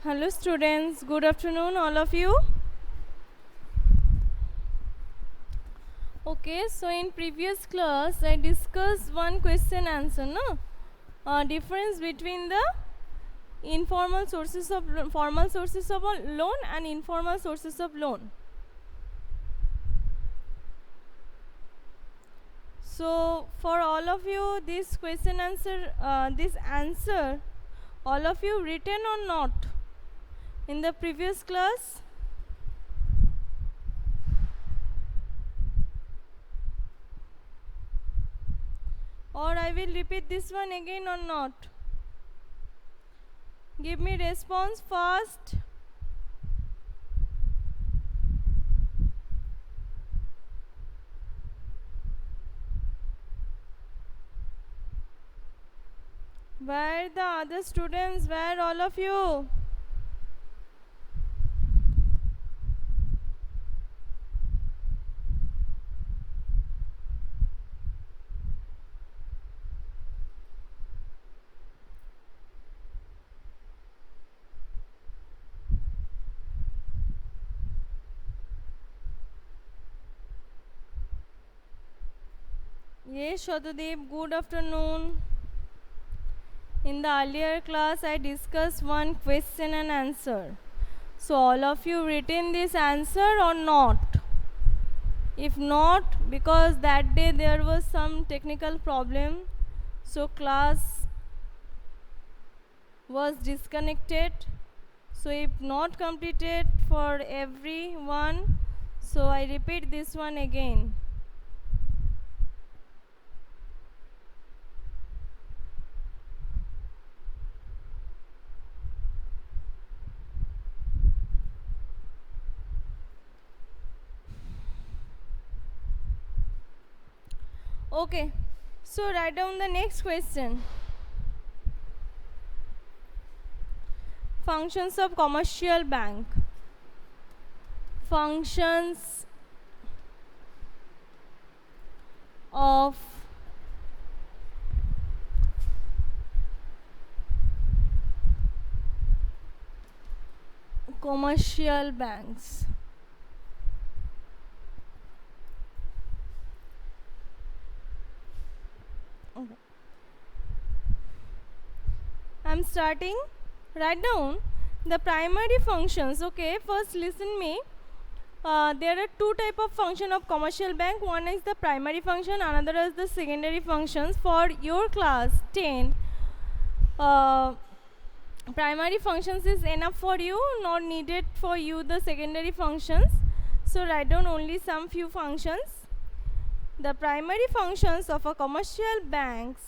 Hello students, good afternoon all of you. Okay, so in previous class I discussed one question answer, no? Difference between the informal sources of formal sources of a loan and informal sources of loan. So for all of you this question answer, this answer all of you written or not in the previous class? Or I will repeat this one again or not? Give me response first. Where the other students? Where all of you? Yes, Shatadev, good afternoon. In the earlier class, I discussed one question and answer. So, all of you written this answer or not? If not, because that day there was some technical problem, so class was disconnected. So, if not completed for everyone, so I repeat this one again. Okay, so write down the next question. Functions of commercial bank. Functions of commercial banks. Okay. I'm starting. Write down the primary functions. Okay, first listen me. There are two type of function of commercial bank. One is the primary function, another is the secondary functions. For your class 10, primary functions is enough for you, not needed for you the secondary functions. So write down only some few functions. The primary functions of a commercial banks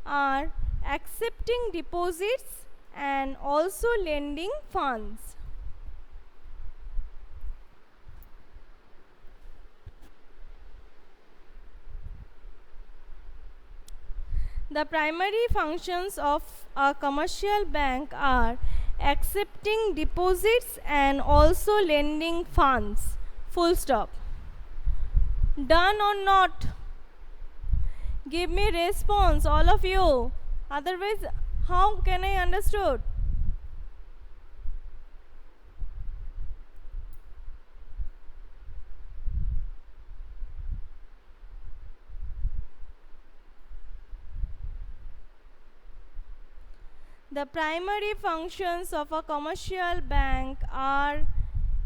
are accepting deposits and also lending funds. The primary functions of a commercial bank are accepting deposits and also lending funds. Full stop. Done or not? Give me response, all of you. Otherwise, how can I understood? The primary functions of a commercial bank are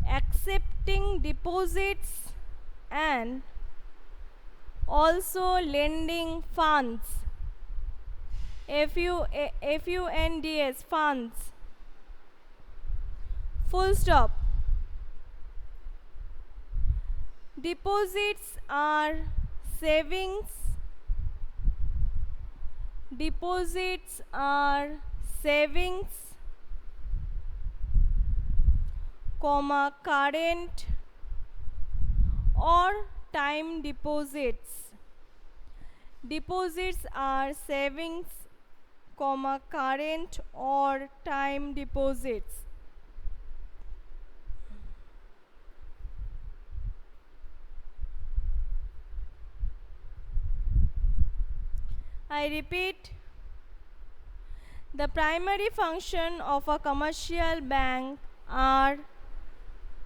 accepting deposits and also lending funds. FUNDS, funds. Full stop. Deposits are savings. Deposits are savings, comma, current or time deposits. Deposits are savings, comma, current or time deposits. I repeat, The primary function of a commercial bank are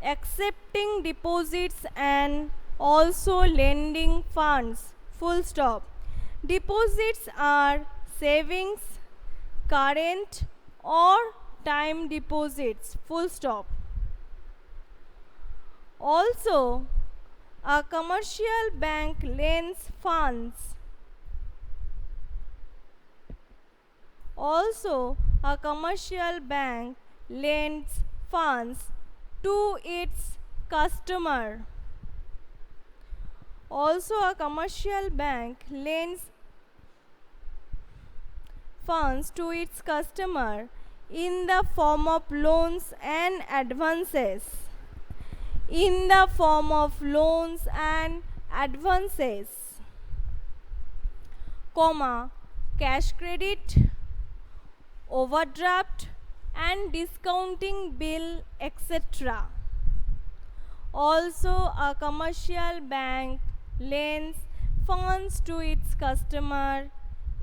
accepting deposits and also lending funds. Full stop. Deposits are savings, current or time deposits. Full stop. Also, a commercial bank lends funds. Also, a commercial bank lends funds to its customer. Also, a commercial bank lends funds to its customer in the form of loans and advances. In the form of loans and advances, comma, cash credit, overdraft and discounting bill, etc. Also, a commercial bank lends funds to its customer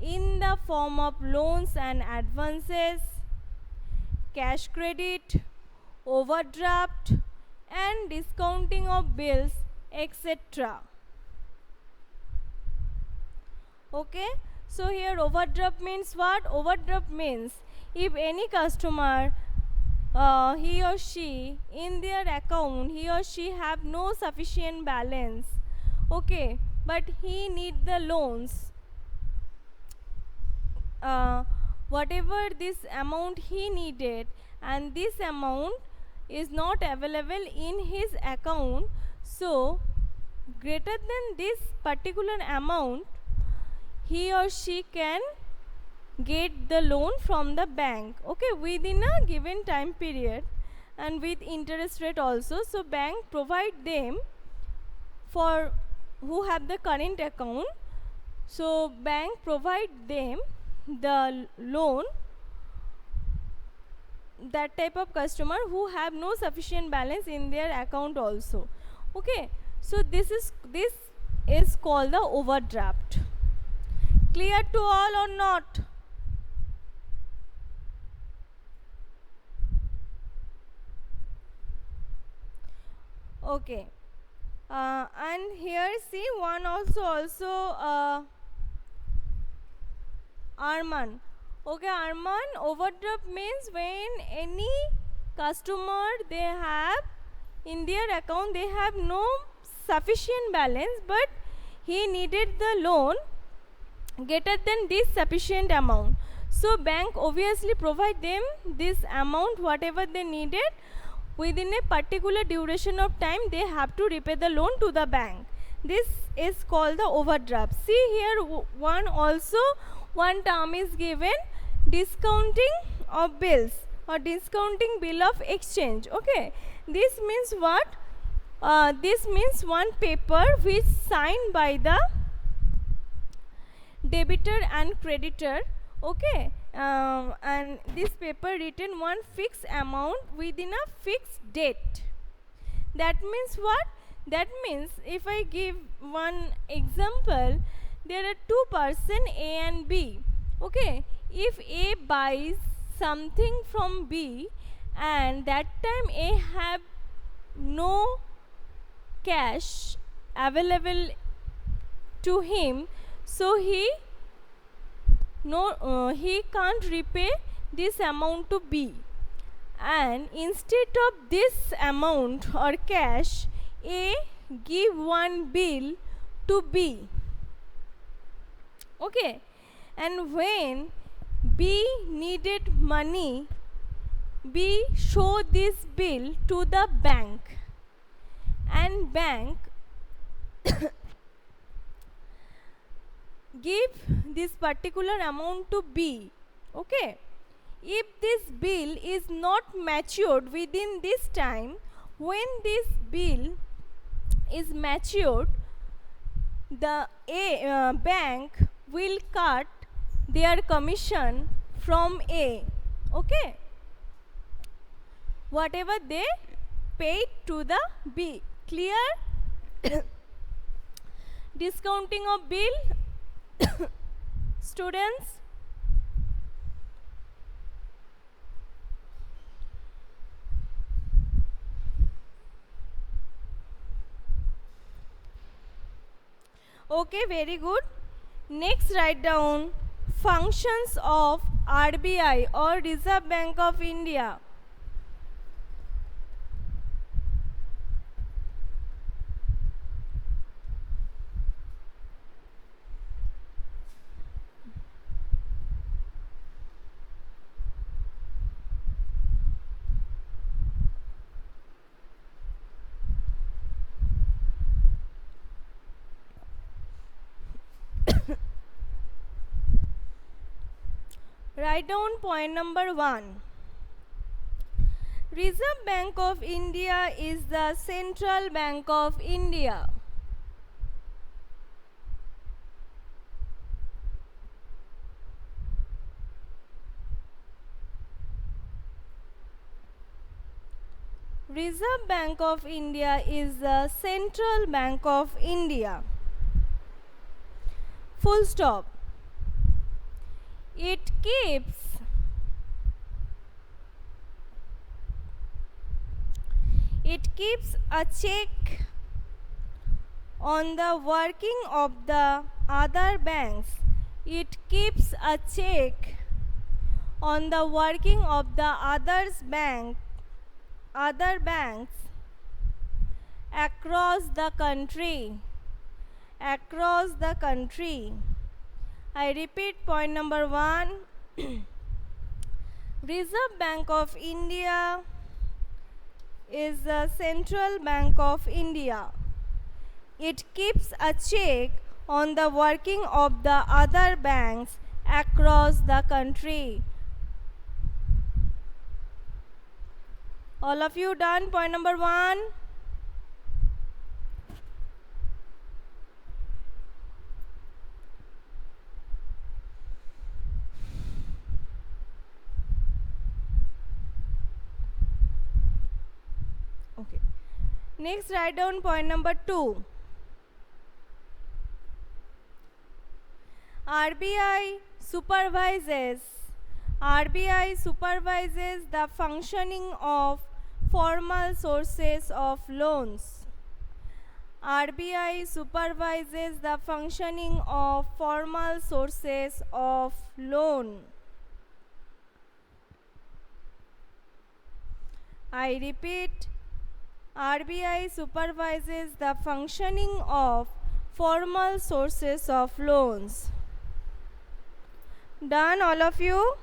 in the form of loans and advances, cash credit, overdraft and discounting of bills, etc. Okay, so here overdraft means what? Overdraft means if any customer, he or she, in their account he or she have no sufficient balance, okay, but he need the loans, whatever this amount he needed, and this amount is not available in his account, so greater than this particular amount he or she can get the loan from the bank, okay, within a given time period and with interest rate also. So bank provide them for who have the current account, so bank provide them the loan, that type of customer who have no sufficient balance in their account also, okay. So this is called the overdraft. Clear to all or not? Okay, and here see one also Arman. Okay, Arman, overdraft means when any customer they have in their account they have no sufficient balance, but he needed the loan greater than this sufficient amount. So bank obviously provide them this amount whatever they needed, within a particular duration of time they have to repay the loan to the bank. This is called the overdraft. See here one term is given, discounting of bills or discounting bill of exchange, okay. This means what? This means one paper which signed by the debitor and creditor, okay, and this paper written one fixed amount within a fixed date. That means what? That means if I give one example, there are two person A and B, okay. If A buys something from B and that time A have no cash available to him, so he can't repay this amount to B, and instead of this amount or cash, A give one bill to B, okay. And when B needed money, B show this bill to the bank, and bank give this particular amount to B, okay. If this bill is not matured within this time, when this bill is matured, the bank will cut their commission from A, okay, whatever they paid to the B. Clear? Discounting of bill, students. Okay, very good. Next, write down functions of RBI or Reserve Bank of India. Write down point number 1. Reserve Bank of India is the central bank of India. Reserve Bank of India is the central bank of India. Full stop. It keeps a check on the working of the other banks. It keeps a check on the working of the other banks across the country. I repeat point number 1. Reserve Bank of India is the central bank of India. It keeps a check on the working of the other banks across the country. All of you done point number 1? Okay. Next, write down point number 2. RBI supervises the functioning of formal sources of loans. RBI supervises the functioning of formal sources of loan. I repeat, RBI supervises the functioning of formal sources of loans. Done, all of you?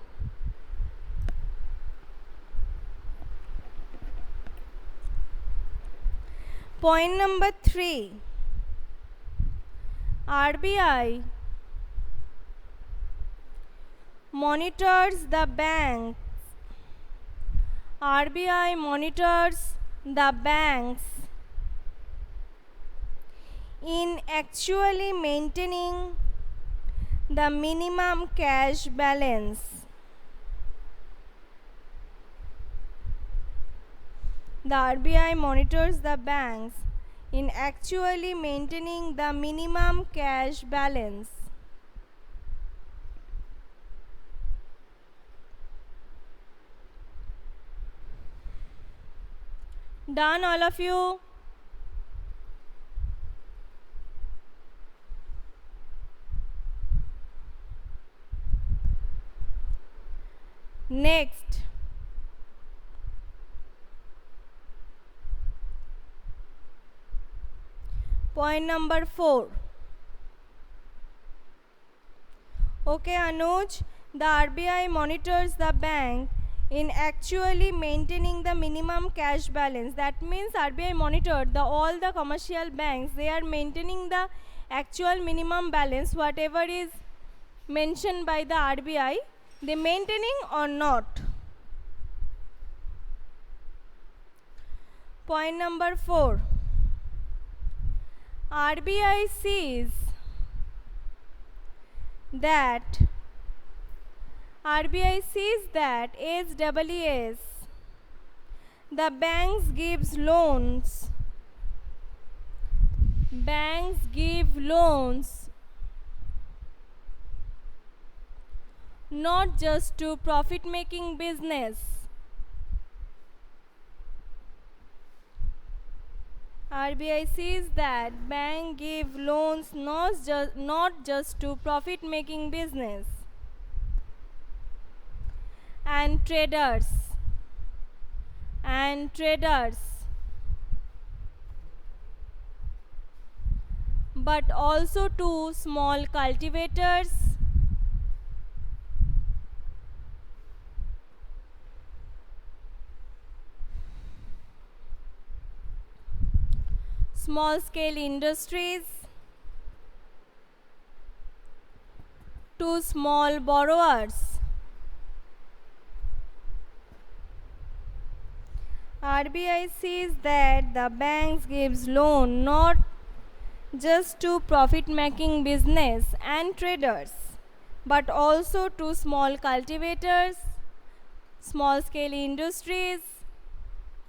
Point number 3. RBI monitors the banks. RBI monitors the banks in actually maintaining the minimum cash balance. The RBI monitors the banks in actually maintaining the minimum cash balance. Done, all of you? Next, point number 4. Okay, Anuj, the RBI monitors the bank in actually maintaining the minimum cash balance. That means RBI monitored all the commercial banks. They are maintaining the actual minimum balance, whatever is mentioned by the RBI. They maintaining or not? Point number 4. RBI sees that SWS, the banks give loans not just to profit making business. RBI says that bank give loans not just to profit making business and traders but also to small cultivators, small scale industries, to small borrowers. RBI says that the banks gives loan not just to profit making business and traders but also to small cultivators, small scale industries,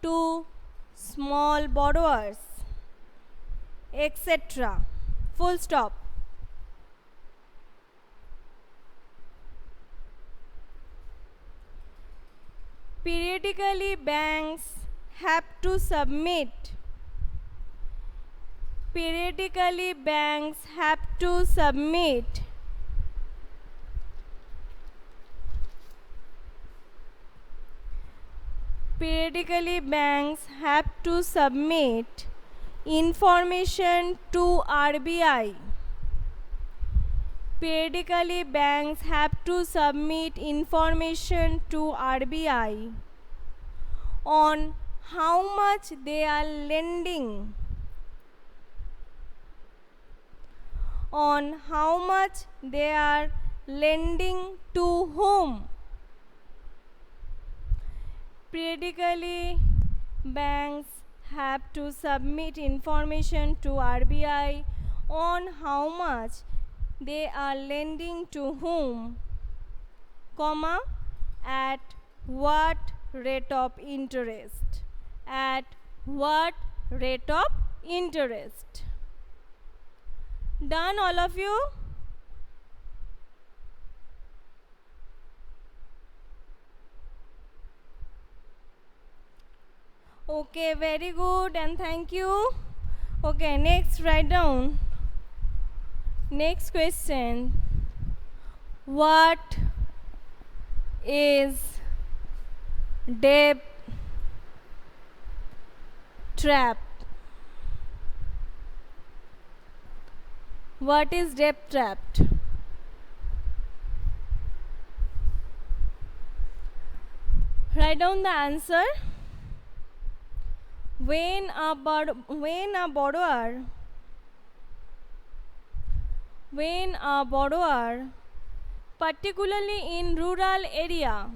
to small borrowers, etc. Full stop. Periodically banks have to submit periodically banks have to submit periodically banks have to submit information to RBI. Periodically banks have to submit information to RBI on how much they are lending, to whom. Periodically banks have to submit information to RBI on how much they are lending to whom, comma, at what rate of interest. At what rate of interest. Done, all of you? Okay, very good and thank you. Okay, next write down. Next question. What is debt trap? What is debt trap? Write down the answer. When a borrower, particularly in rural area,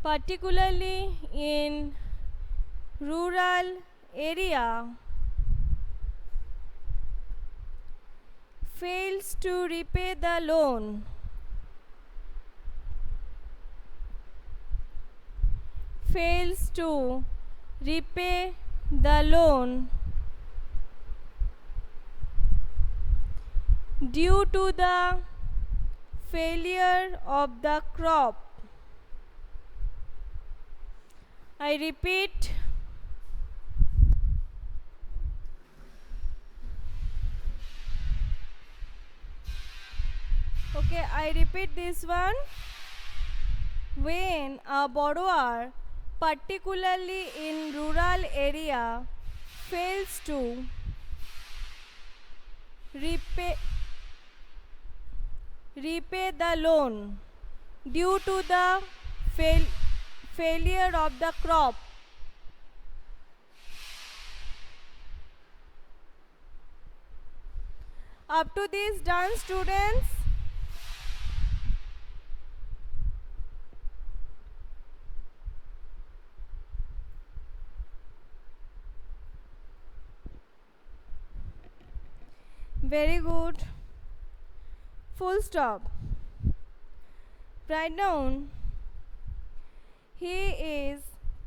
particularly in rural area, fails to repay the loan, due to the failure of the crop. I repeat, okay, I repeat this one. When a borrower, particularly in rural area, fails to repay the loan due to the failure of the crop, up to this done, students? Very good. Full stop. Write down. He is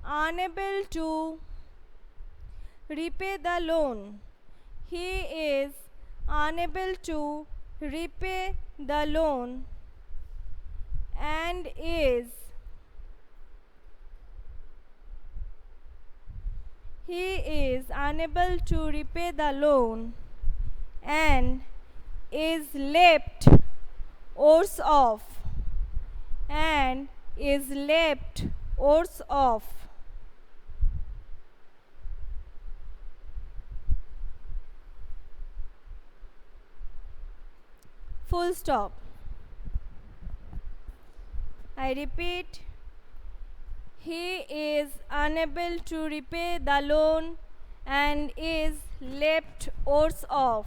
unable to repay the loan. he is unable to repay the loan and is unable to repay the loan and is left worse off and is left worse off. Full stop. I repeat, he is unable to repay the loan and is left worse off.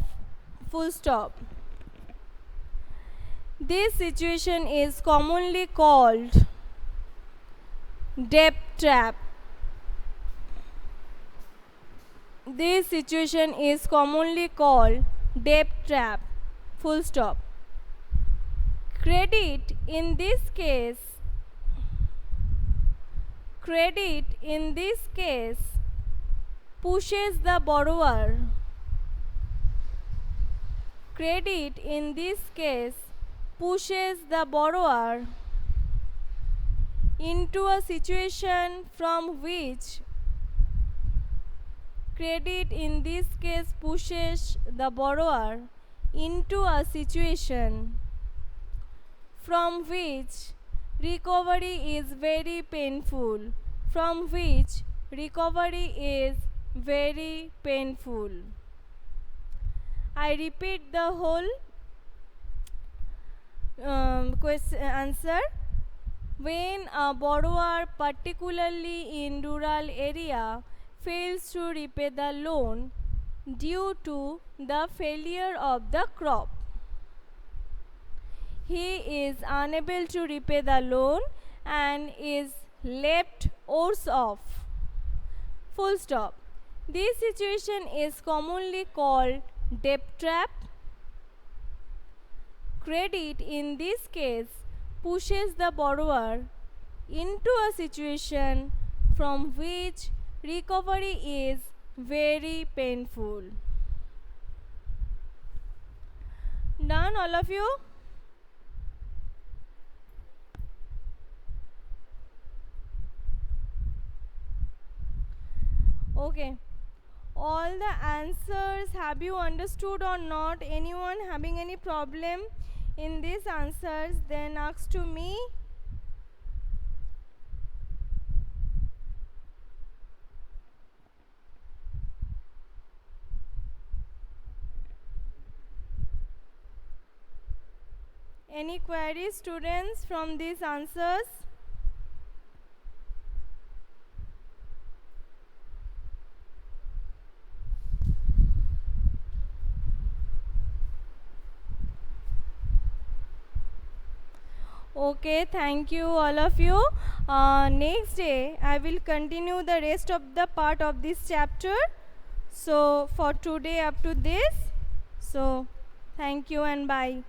Full stop. This situation is commonly called debt trap. This situation is commonly called debt trap. Full stop. Credit in this case pushes the borrower into a situation from which recovery is very painful. I repeat the whole answer. When a borrower, particularly in rural area, fails to repay the loan due to the failure of the crop, he is unable to repay the loan and is left worse off. Full stop. This situation is commonly called debt trap. Credit in this case pushes the borrower into a situation from which recovery is very painful. Done, all of you? Okay. All the answers, have you understood or not? Anyone having any problem in these answers, then ask to me. Any queries, students, from these answers? Okay, thank you all of you. Next day I will continue the rest of the part of this chapter. So for today up to this. So thank you and bye.